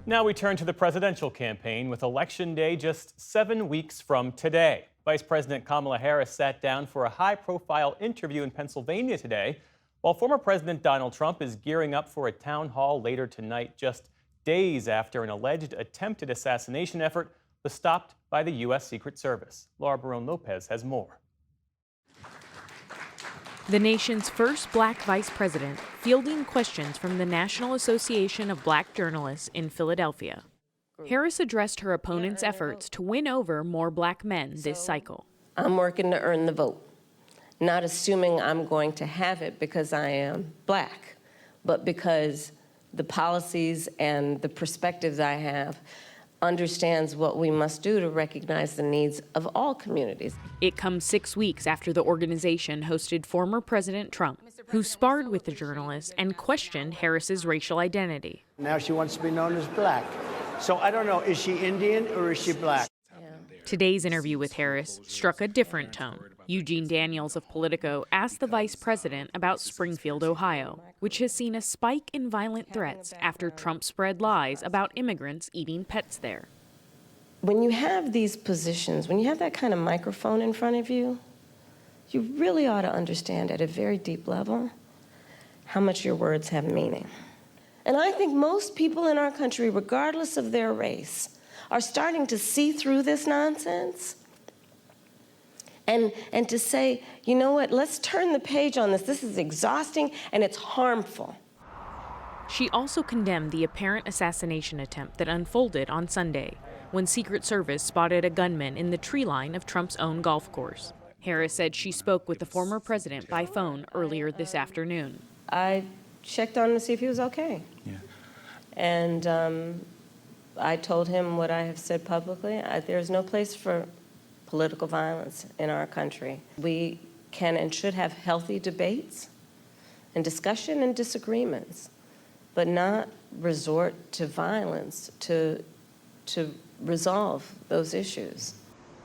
Now we turn to the presidential campaign with Election Day just 7 weeks from today. Vice President Kamala Harris sat down for a high-profile interview in Pennsylvania today, while former President Donald Trump is gearing up for a town hall later tonight, just days after an alleged attempted assassination effort was stopped by the U.S. Secret Service. Laura Barone-Lopez has more. The nation's first black vice president fielding questions from the National Association of Black Journalists in Philadelphia. Harris addressed her opponent's efforts to win over more black men this cycle. I'm working to earn the vote, not assuming I'm going to have it because I am black, but because the policies and the perspectives I have understands what we must do to recognize the needs of all communities. It comes 6 weeks after the organization hosted former President Trump, who sparred with the journalists and questioned Harris's racial identity. Now she wants to be known as black. So I don't know, is she Indian or is she black? Today's interview with Harris struck a different tone. Eugene Daniels of Politico asked the vice president about Springfield, Ohio, which has seen a spike in violent threats after Trump spread lies about immigrants eating pets there. When you have these positions, when you have that kind of microphone in front of you, you really ought to understand at a very deep level how much your words have meaning. And I think most people in our country, regardless of their race, are starting to see through this nonsense and to say, you know what, let's turn the page on this. This is exhausting and it's harmful. She also condemned the apparent assassination attempt that unfolded on Sunday, when Secret Service spotted a gunman in the tree line of Trump's own golf course. Harris said she spoke with the former president by phone earlier this afternoon. I checked on him to see if he was okay. Yeah. And I told him what I have said publicly. There's no place for political violence in our country. We can and should have healthy debates and discussion and disagreements, but not resort to violence to resolve those issues.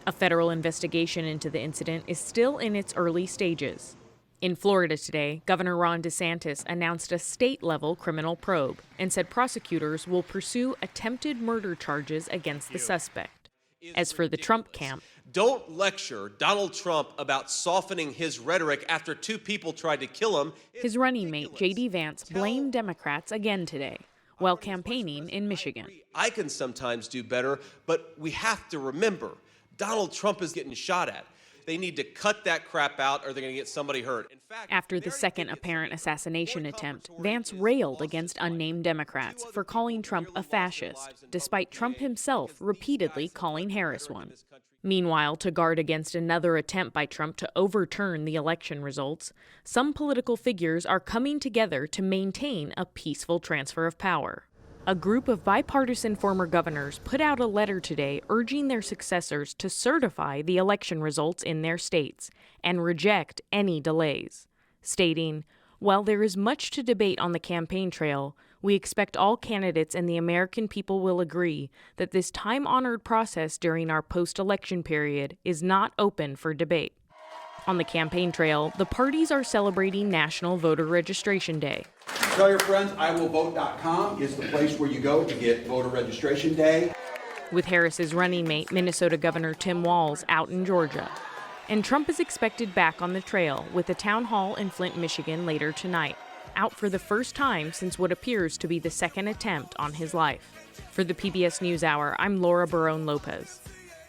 A federal investigation into the incident is still in its early stages. In Florida today, Governor Ron DeSantis announced a state-level criminal probe and said prosecutors will pursue attempted murder charges against the suspect. As for the Trump camp, don't lecture Donald Trump about softening his rhetoric after two people tried to kill him. His running mate, J.D. Vance, blamed Democrats again today while campaigning in Michigan. I can sometimes do better, but we have to remember, Donald Trump is getting shot at. They need to cut that crap out or they're going to get somebody hurt. In fact, after the second apparent assassination attempt, Vance railed against unnamed Democrats for calling Trump a fascist, despite Trump himself repeatedly calling Harris one. Meanwhile, to guard against another attempt by Trump to overturn the election results, some political figures are coming together to maintain a peaceful transfer of power. A group of bipartisan former governors put out a letter today urging their successors to certify the election results in their states and reject any delays, stating, "While there is much to debate on the campaign trail, we expect all candidates and the American people will agree that this time-honored process during our post-election period is not open for debate." On the campaign trail, the parties are celebrating National Voter Registration Day. Tell your friends, iwillvote.com is the place where you go to get voter registration day. With Harris's running mate, Minnesota Governor Tim Walz, out in Georgia. And Trump is expected back on the trail with a town hall in Flint, Michigan later tonight, out for the first time since what appears to be the second attempt on his life. For the PBS NewsHour, I'm Laura Barone-Lopez.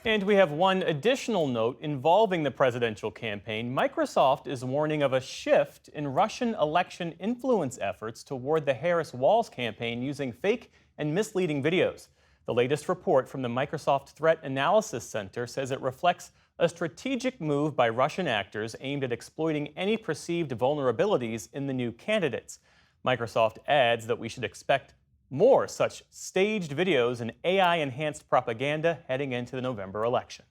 And we have one additional note involving the presidential campaign. Microsoft is warning of a shift in Russian election influence efforts toward the Harris-Walz campaign using fake and misleading videos. The latest report from the Microsoft Threat Analysis Center says it reflects a strategic move by Russian actors aimed at exploiting any perceived vulnerabilities in the new candidates. Microsoft adds that we should expect more such staged videos and AI-enhanced propaganda heading into the November election.